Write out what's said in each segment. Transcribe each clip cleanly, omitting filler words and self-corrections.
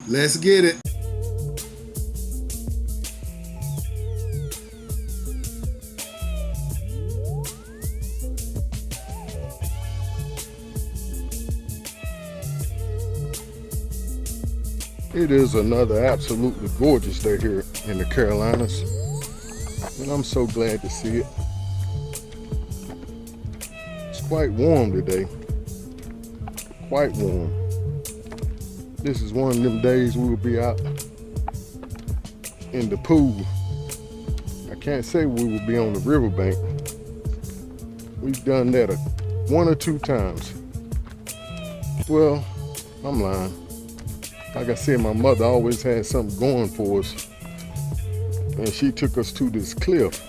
Let's get it. It is another absolutely gorgeous day here in the Carolinas, and I'm so glad to see it. It's quite warm today, quite warm. This is one of them days we will be out in the pool. I can't say we will be on the riverbank. We've done that one or two times. Well, I'm lying. Like I said, my mother always had something going for us, and she took us to this cliff.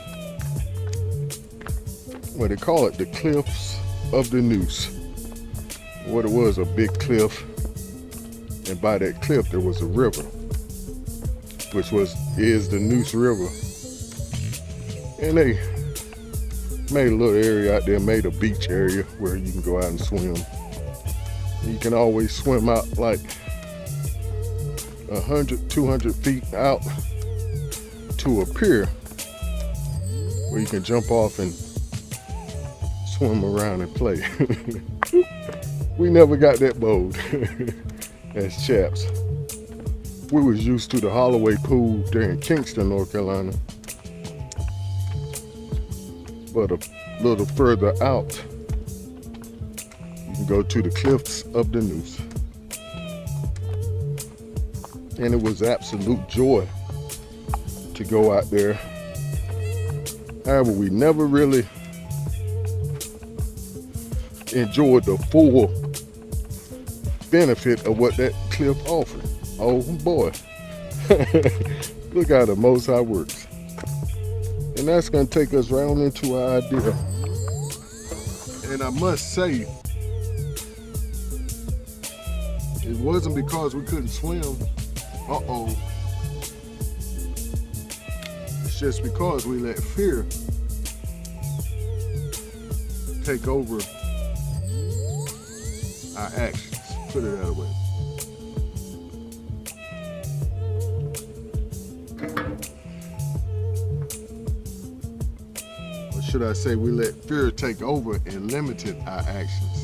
Well, they call it the Cliffs of the Noose. What it was, a big cliff, and by that cliff there was a river, which is the Noose River. And they made a little area out there, made a beach area where you can go out and swim. You can always swim out like 100, 200 feet out to a pier where you can jump off and swim around and play. We never got that bold as chaps. We was used to the Holloway pool there in Kingston, North Carolina. But a little further out, you can go to the Cliffs of the Noose. And it was absolute joy to go out there. However, we never really enjoyed the full benefit of what that cliff offered. Oh boy. Look how the Most High works. And that's going to take us right on into our idea. And I must say, it wasn't because we couldn't swim. It's just because we let fear take over our actions. Put it that way. Or should I say, we let fear take over and limited our actions.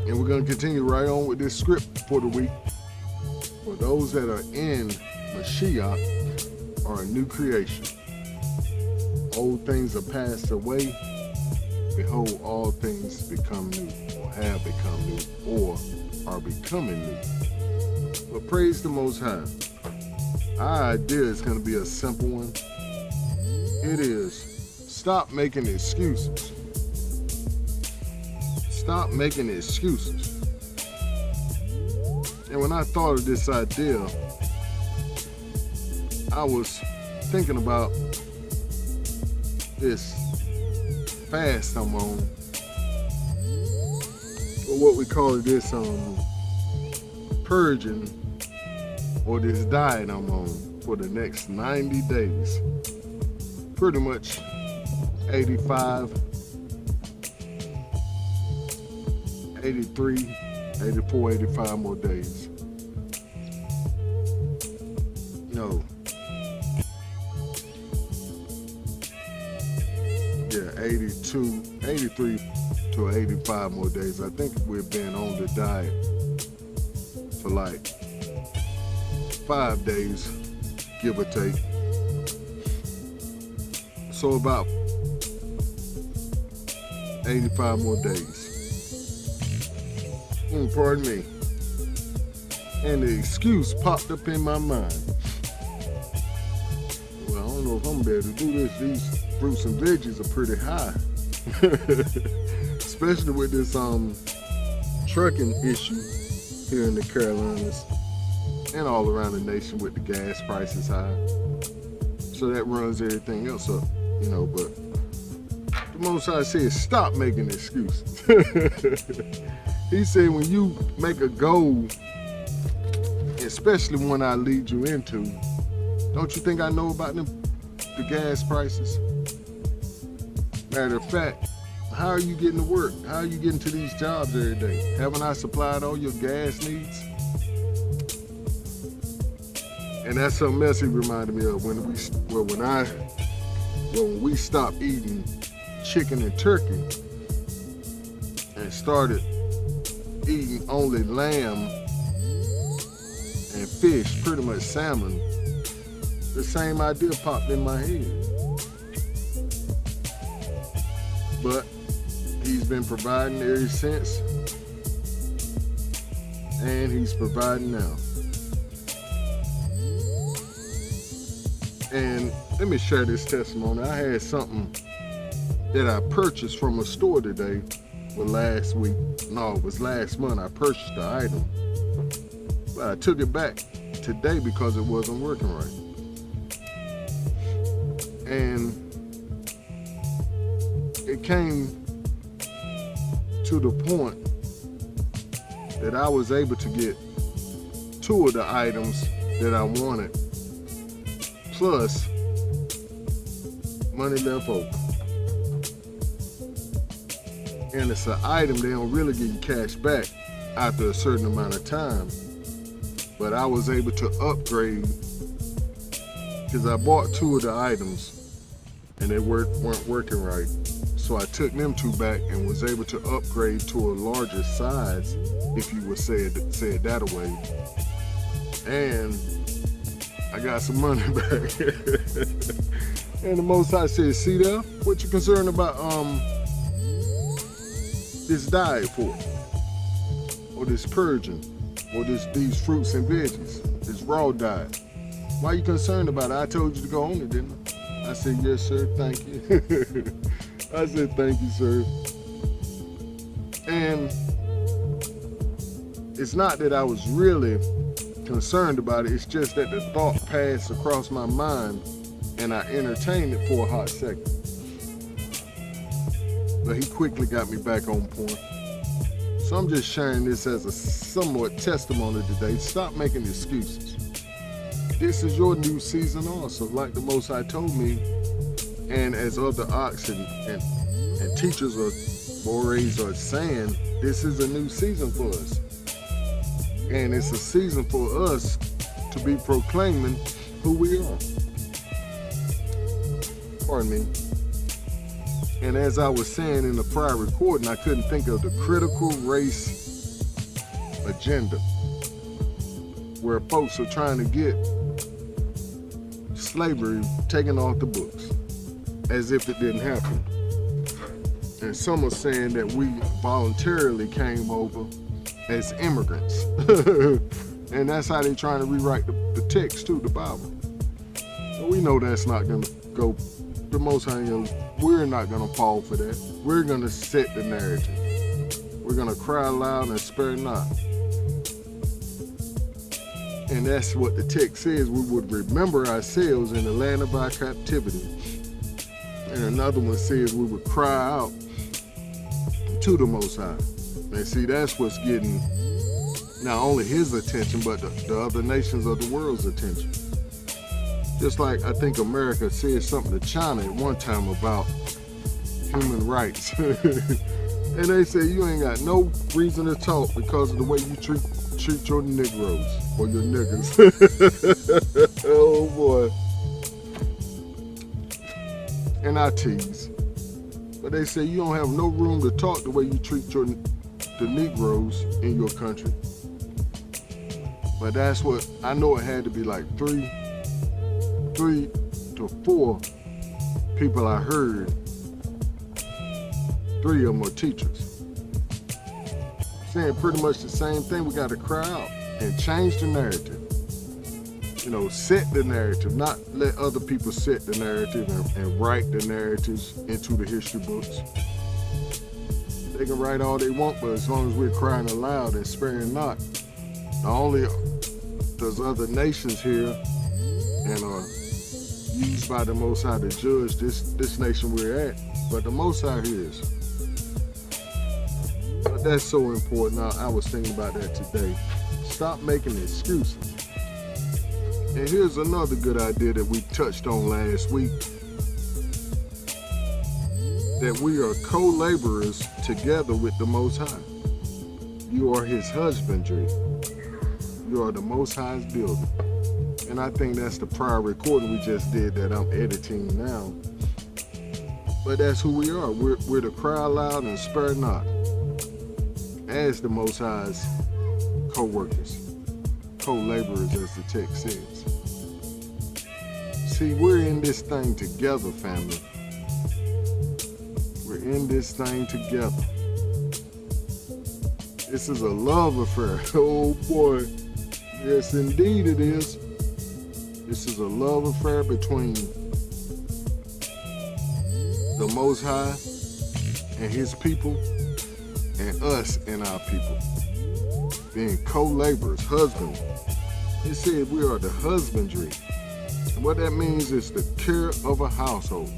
And we're going to continue right on with this script for the week. For those that are in Mashiach are a new creation. Old things are passed away. Behold, all things become new, or have become new, or are becoming new. But praise the Most High. Our idea is going to be a simple one. It is, stop making excuses. Stop making excuses. And when I thought of this idea, I was thinking about this fast I'm on, or what we call it, this purging, or this diet I'm on for the next 90 days. Pretty much 85, 83, 84, 85 more days. No. Yeah, 82, 83 to 85 more days. I think we've been on the diet for like 5 days, give or take. So about 85 more days. Pardon me. And the excuse popped up in my mind. Well, I don't know if I'm able to do this. These fruits and veggies are pretty high. Especially with this trucking issue here in the Carolinas and all around the nation with the gas prices high. So that runs everything else up, but the Most High says, stop making excuses. He said, when you make a goal, especially one I lead you into, don't you think I know about the gas prices? Matter of fact, how are you getting to work? How are you getting to these jobs every day? Haven't I supplied all your gas needs? And that's something else he reminded me of when we stopped eating chicken and turkey and started eating only lamb and fish, pretty much salmon. The same idea popped in my head. But he's been providing ever since, and he's providing now. And let me share this testimony. I had something that I purchased from a store today. It was last month. I purchased the item, but I took it back today because it wasn't working right. And it came to the point that I was able to get 2 of the items that I wanted, plus money left over. And it's an item they don't really give you cash back after a certain amount of time. But I was able to upgrade because I bought 2 of the items and they weren't working right. So I took them 2 back and was able to upgrade to a larger size, if you would say it that way. And I got some money back. And the Most High said, see there, what you concerned about this diet for? Or this purging? Or these fruits and veggies? This raw diet? Why are you concerned about it? I told you to go on it, didn't I? I said, yes, sir, thank you. I said, thank you, sir. And it's not that I was really concerned about it. It's just that the thought passed across my mind and I entertained it for a hot second. But he quickly got me back on point. So I'm just sharing this as a somewhat testimony today. Stop making excuses. This is your new season also, like the Most High told me, and as other ox and teachers or mores are saying, this is a new season for us. And it's a season for us to be proclaiming who we are. Pardon me. And as I was saying in the prior recording, I couldn't think of the critical race agenda, where folks are trying to get slavery taken off the books as if it didn't happen. And some are saying that we voluntarily came over as immigrants. And that's how they're trying to rewrite the text too, the Bible. So we know that's not going to go. The Most High, we're not going to fall for that. We're going to set the narrative. We're going to cry loud and spare not. And that's what the text says. We would remember ourselves in the land of our captivity. And another one says we would cry out to the Most High. And see, that's what's getting not only his attention, but the other nations of the world's attention. Just like I think America said something to China at one time about human rights. And they say you ain't got no reason to talk because of the way you treat your Negroes or your niggas. Oh boy. And I tease. But they say you don't have no room to talk the way you treat the Negroes in your country. But that's what, I know it had to be like 3 to 4 people I heard. 3 of them are teachers. Saying pretty much the same thing. We got to cry out and change the narrative. Set the narrative, not let other people set the narrative and write the narratives into the history books. They can write all they want, but as long as we're crying aloud and sparing not, not only does other nations hear and are used by the Most High to judge this nation we're at, but the Most High hears. But that's so important. I was thinking about that today. Stop making excuses. And here's another good idea that we touched on last week. that we are co-laborers together with the Most High. You are his husbandry. You are the Most High's building. And I think that's the prior recording we just did that I'm editing now. But that's who we are. We're to cry loud and spare not, as the Most High's co-workers, co-laborers, as the text says. See, we're in this thing together, family. We're in this thing together. This is a love affair. Oh boy. Yes, indeed it is. This is a love affair between the Most High and his people and us and our people. Being co-laborers, husbands. He said we are the husbandry. And what that means is the care of a household.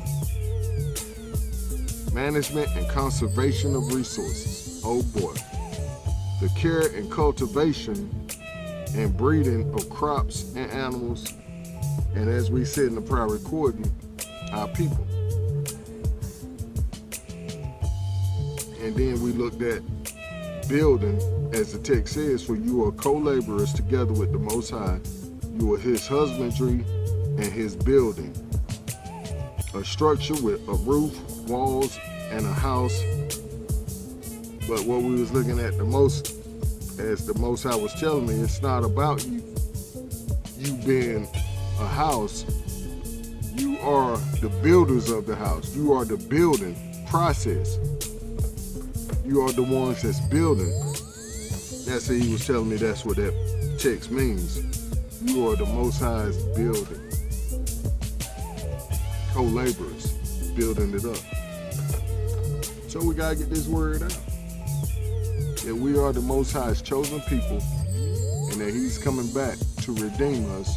Management and conservation of resources. Oh boy. The care and cultivation and breeding of crops and animals. And as we said in the prior recording, our people. And then we looked at building, as the text says, for you are co-laborers together with the Most High. You are his husbandry and his building. A structure with a roof, walls, and a house. But what we was looking at the most, as the Most High was telling me, it's not about you being a house. You are the builders of the house. You are the building process. You are the ones that's building. That's what he was telling me. That's what that text means. You are the Most High's building. Co-laborers building it up. So we gotta get this word out. That we are the Most High's chosen people, and that he's coming back to redeem us,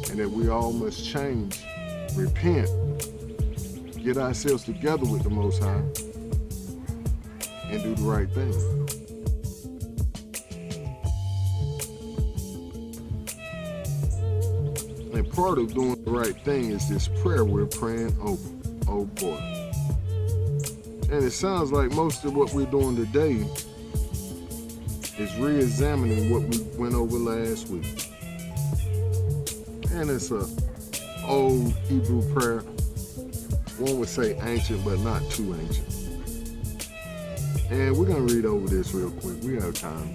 and that we all must change, repent, get ourselves together with the Most High, and do the right thing. And part of doing the right thing is this prayer we're praying over. Oh boy. And it sounds like most of what we're doing today is re-examining what we went over last week. And it's a old Hebrew prayer. One would say ancient, but not too ancient. And we're going to read over this real quick. We have time.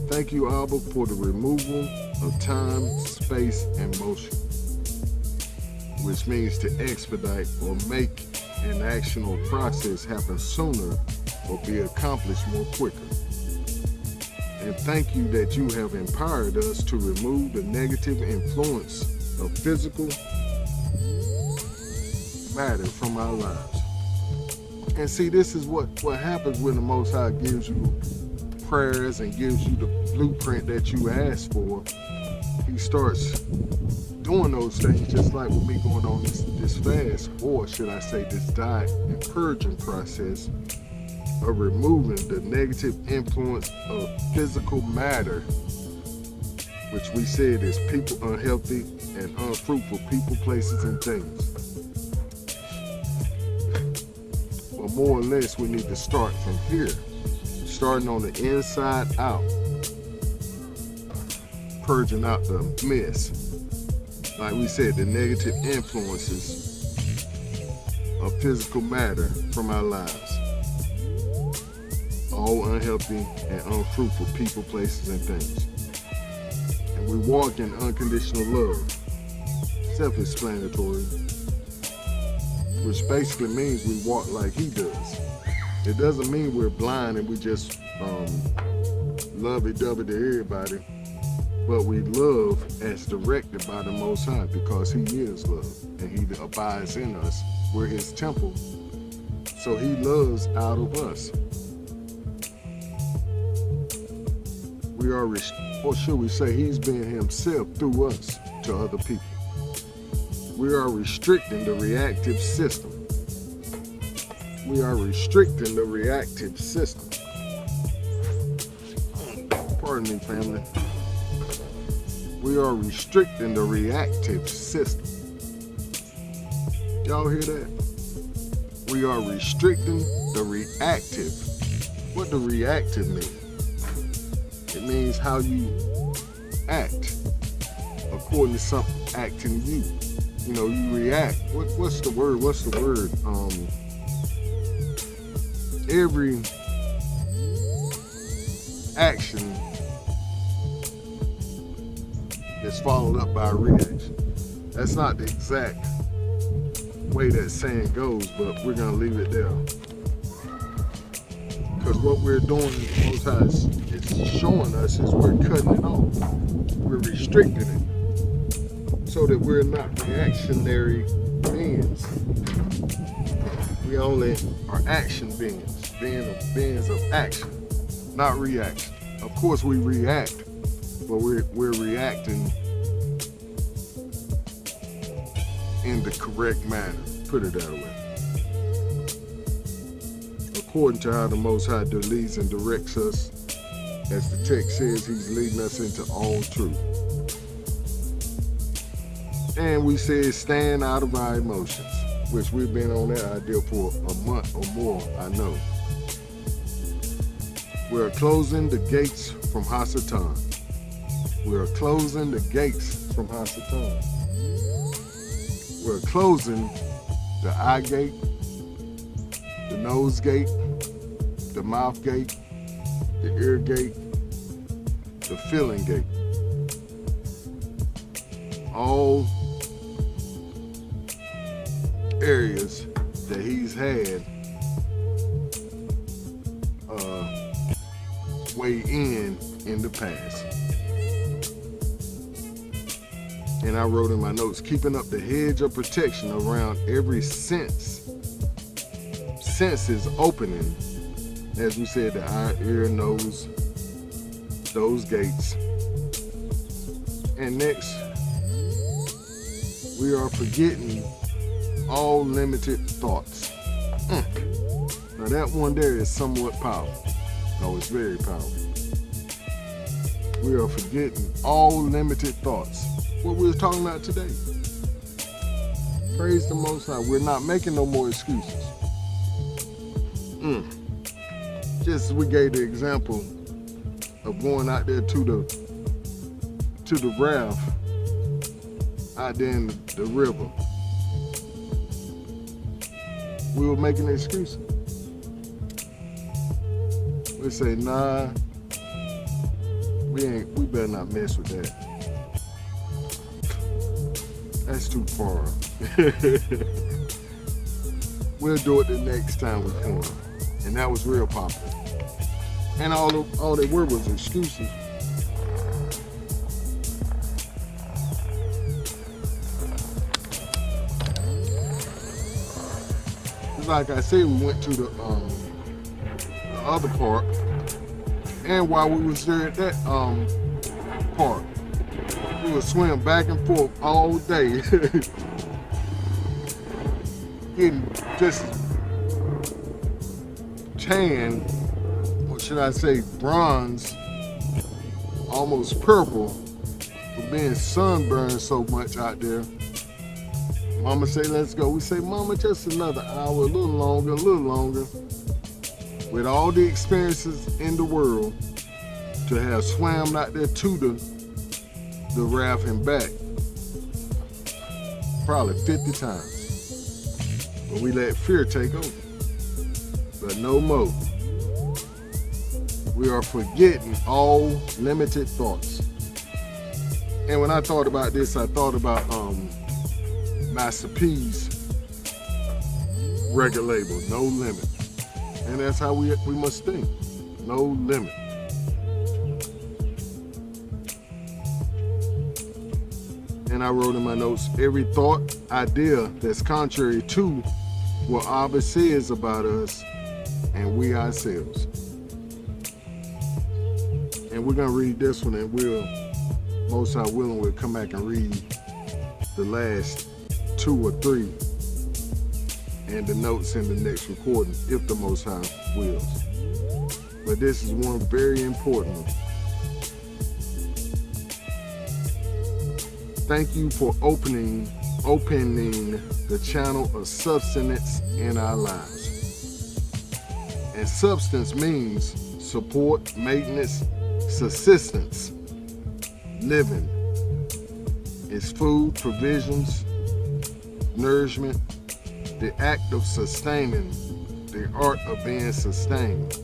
Thank you, Abba, for the removal of time, space, and motion, which means to expedite or make an action or process happen sooner or be accomplished more quicker. And thank you that you have empowered us to remove the negative influence of physical matter from our lives. And see, this is what happens when the Most High gives you prayers and gives you the blueprint that you asked for. He starts doing those things, just like with me going on this fast, or should I say this diet and purging process of removing the negative influence of physical matter, which we said is people, unhealthy and unfruitful people, places, and things. But more or less, we need to start from here, starting on the inside out, purging out the mess. Like we said, the negative influences of physical matter from our lives. All unhealthy and unfruitful people, places, and things. And we walk in unconditional love. Self-explanatory. Which basically means we walk like he does. It doesn't mean we're blind and we just lovey-dovey to everybody. But we love as directed by the Most High, because he is love and he abides in us. We're his temple. So he loves out of us. We are, or should we say, he's being himself through us to other people. We are restricting the reactive system. We are restricting the reactive system. Pardon me, family. We are restricting the reactive system. Y'all hear that? we are restricting the reactive. What do reactive mean? It means how you act according to something acting you. You know, you react. What's the word? Every action is followed up by a reaction. That's not the exact way that saying goes, but we're going to leave it there. Because what we're doing, Most High is showing us, is we're cutting it off. We're restricting it so that we're not reactionary beings. We only are action beings, beings of action, not reaction. Of course we react, but we're reacting in the correct manner, put it that way. According to how the Most High leads and directs us, as the text says, he's leading us into all truth. And we said stand out of our emotions, which we've been on that idea for a month or more, I know. We're closing the gates from Hasatan. We're closing the gates from Hasatan. We're closing the eye gate, the nose gate, the mouth gate, the ear gate, the feeling gate. All areas that he's had weigh in the past. And I wrote in my notes, keeping up the hedge of protection around every sense. Senses opening, as we said, the eye, ear, nose, those gates. And next, we are forgetting all limited thoughts. Now that one there is somewhat powerful. No, it's very powerful. We are forgetting all limited thoughts. What we were talking about today. Praise the Most High. We're not making no more excuses. Just as we gave the example of going out there to the raft out there in the river. We were making excuses. We say, nah, we better not mess with that. That's too far. We'll do it the next time we come. And that was real popular. And all they were was excuses. Like I said, we went to the other park, and while we was there at that park, we would swim back and forth all day, getting just tan, or should I say bronze, almost purple, for being sunburned so much out there. Mama say, let's go. We say, Mama, just another hour, a little longer. With all the experiences in the world, to have swam out there to the raft and back, probably 50 times. But we let fear take over. But no more. We are forgetting all limited thoughts. And when I thought about this, I thought about Master P's record label, No Limit. And that's how we must think. No limit. And I wrote in my notes, every thought, idea that's contrary to what Abba says about us and we ourselves. And we're going to read this one, and we'll, most High willing, we'll come back and read the last 2 or 3 and the notes in the next recording, if the Most High wills. But this is one very important one. Thank you for opening opening the channel of sustenance in our lives. And substance means support, maintenance, subsistence, living. It's food, provisions, nourishment, the act of sustaining, the art of being sustained.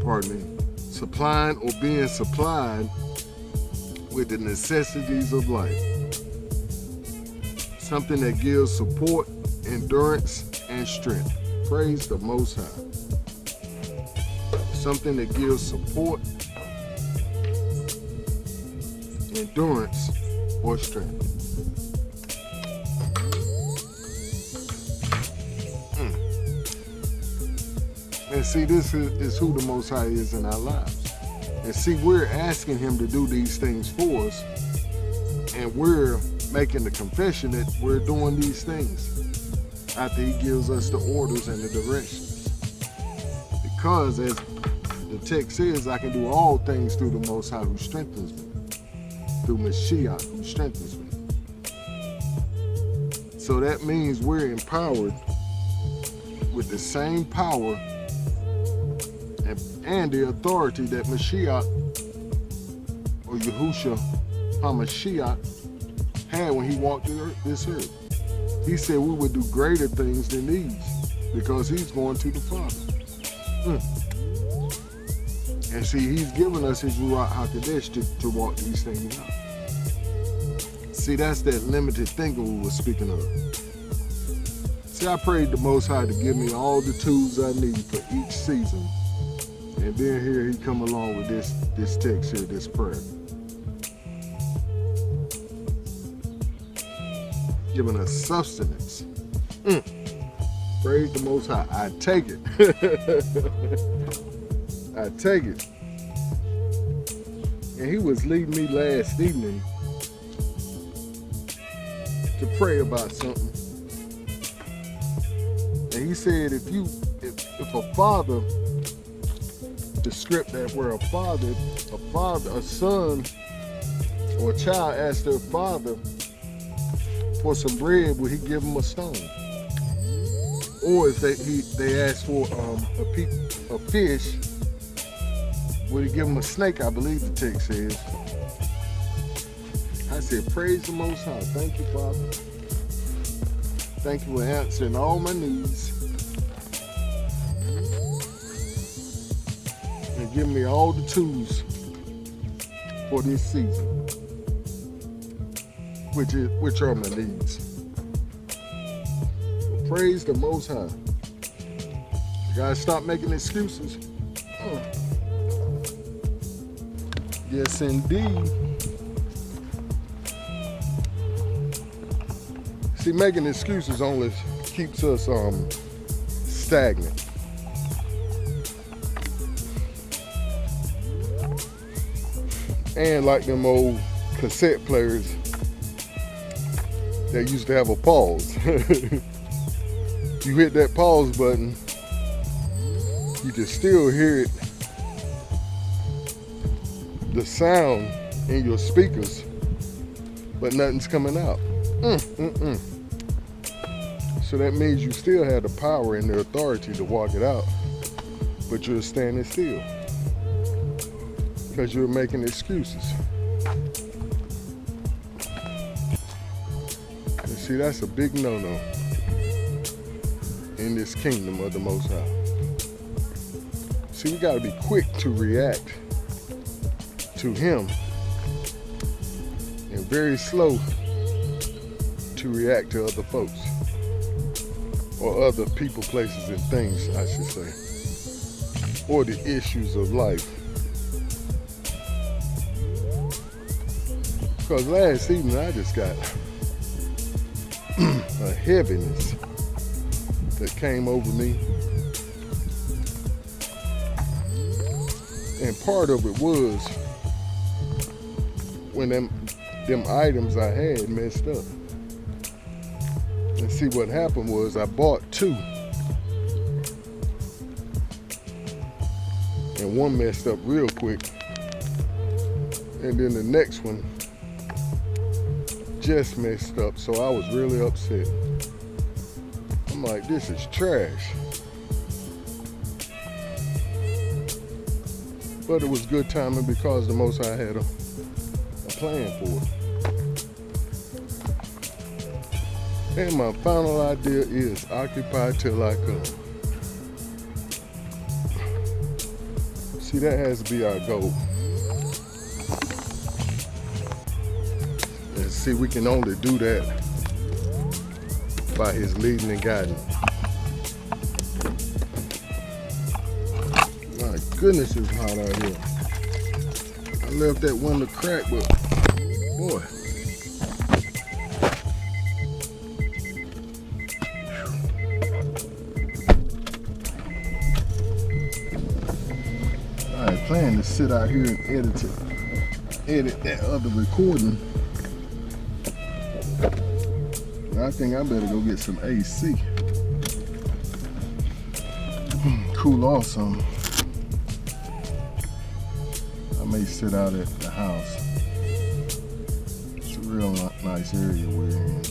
Pardon me. Supplying or being supplied with the necessities of life. Something that gives support, endurance, and strength. Praise the Most High. Something that gives support, endurance, or strength. And see, this is who the Most High is in our lives. And see, we're asking Him to do these things for us. And we're making the confession that we're doing these things after He gives us the orders and the directions. Because as the text says, I can do all things through the Most High who strengthens me. Through Mashiach who strengthens me. So that means we're empowered with the same power and the authority that Mashiach or Yahushua HaMashiach had when He walked this earth. He said we would do greater things than these because He's going to the Father. And see, He's given us His Ruach HaKodesh to walk these things out. See, that's that limited thinking we were speaking of. See, I prayed the Most High to give me all the tools I need for each season. And then here He come along with this text here, this prayer. Giving us sustenance. Praise the Most High. I take it. I take it. And He was leading me last evening to pray about something. And He said, if a father, the script that where a son or a child asks their father for some bread, will he give them a stone? Or if they ask for a fish, would he give them a snake? I believe the text says. I said, praise the Most High. Thank you, Father. Thank you for answering all my needs. And give me all the tools for this season, which are my needs. Praise the Most High. You gotta stop making excuses. Yes, indeed. See, making excuses only keeps us stagnant. And like them old cassette players that used to have a pause. You hit that pause button, you can still hear it, the sound in your speakers, but nothing's coming out. So that means you still have the power and the authority to walk it out, but you're standing still because you're making excuses. And see, that's a big no-no in this kingdom of the Most High. See, we got to be quick to react to Him and very slow to react to other folks or other people, places, and things, I should say, or the issues of life. Because last evening I just got a heaviness that came over me. And part of it was when them items I had messed up. And see, what happened was I bought two. And one messed up real quick. And then the next one just messed up, so I was really upset. I'm like, this is trash. But it was good timing because the Most High had a plan for it. And my final idea is occupy till I come. See, that has to be our goal. And see, we can only do that by His leading and guiding. My goodness, it's hot out here. I left that window cracked, but boy. I had planned to sit out here and edit that other recording. I think I better go get some AC. Cool off some. I may sit out at the house. It's a real nice area we're in.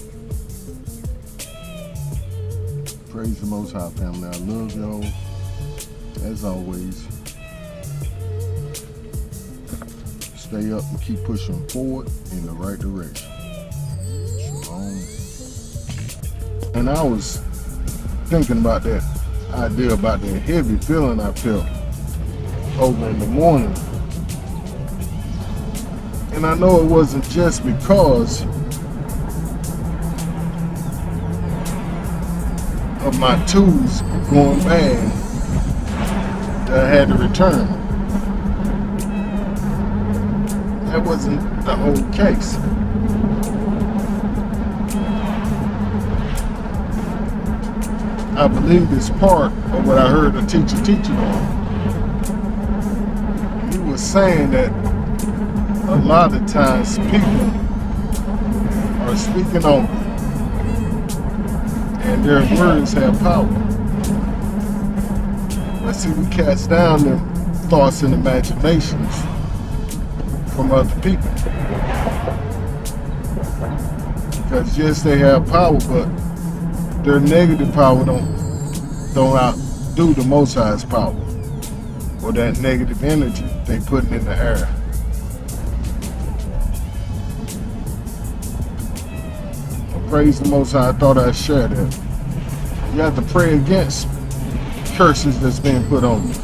Praise the Most High, family. I love y'all. As always. Stay up and keep pushing forward in the right direction. Shalom. And I was thinking about that idea about that heavy feeling I felt over in the morning. And I know it wasn't just because of my tools going bad that I had to return. That wasn't the whole case. I believe it's part of what I heard a teacher teaching on. He was saying that a lot of times people are speaking on you, and their words have power. But see, we cast down them thoughts and imaginations from other people. Because yes, they have power, but their negative power don't outdo the Most High's power, or that negative energy they putting in the air. Praise the Most High. I thought I'd share that. You have to pray against curses that's being put on you.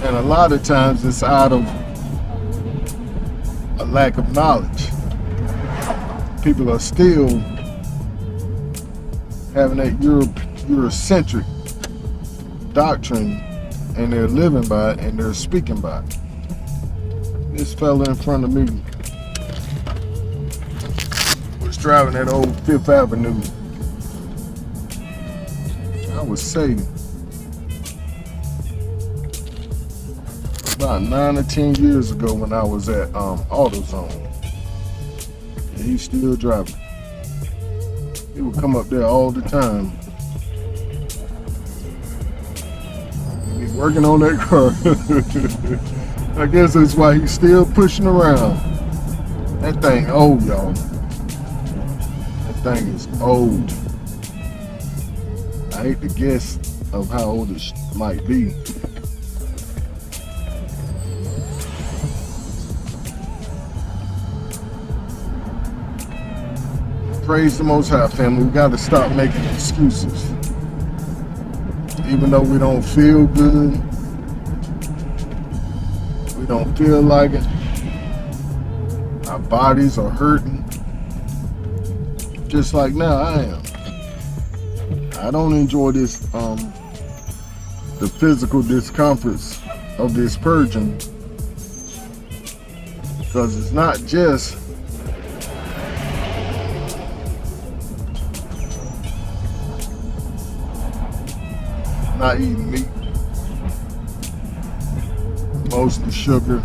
And a lot of times it's out of a lack of knowledge. People are still having that Eurocentric doctrine, and they're living by it and they're speaking by it. This fella in front of me was driving that old Fifth Avenue. I would say about 9 or 10 years ago when I was at AutoZone. And he's still driving. He would come up there all the time. He's working on that car. I guess that's why he's still pushing around. That thing old, y'all. That thing is old. I hate to guess of how old it might be. Praise the Most High, family. We got to stop making excuses. Even though we don't feel good, we don't feel like it, our bodies are hurting. Just like now I am. I don't enjoy this, the physical discomforts of this purging, because it's not just not eating meat, mostly sugar,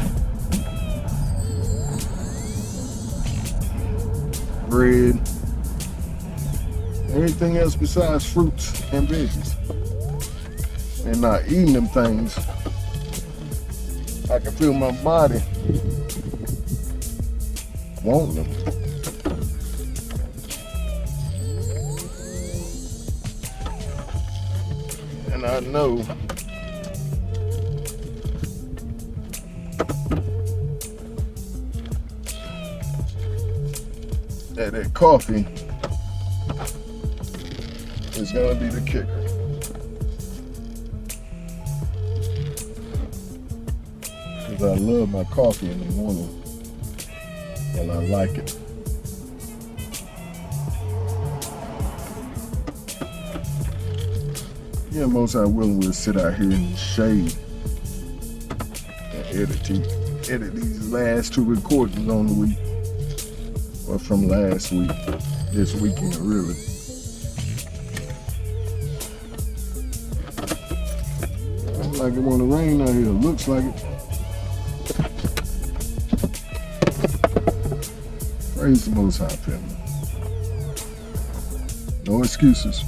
bread, anything else besides fruits and veggies, and not eating them things. I can feel my body wanting them. And I know that coffee is going to be the kicker. Because I love my coffee in the morning, and I like it. Yeah, most I willing will sit out here in the shade and edit these last 2 recordings on the week, or from last week, this weekend really. Looks like it want to rain out here. Looks like it. Praise the Most High, family. No excuses.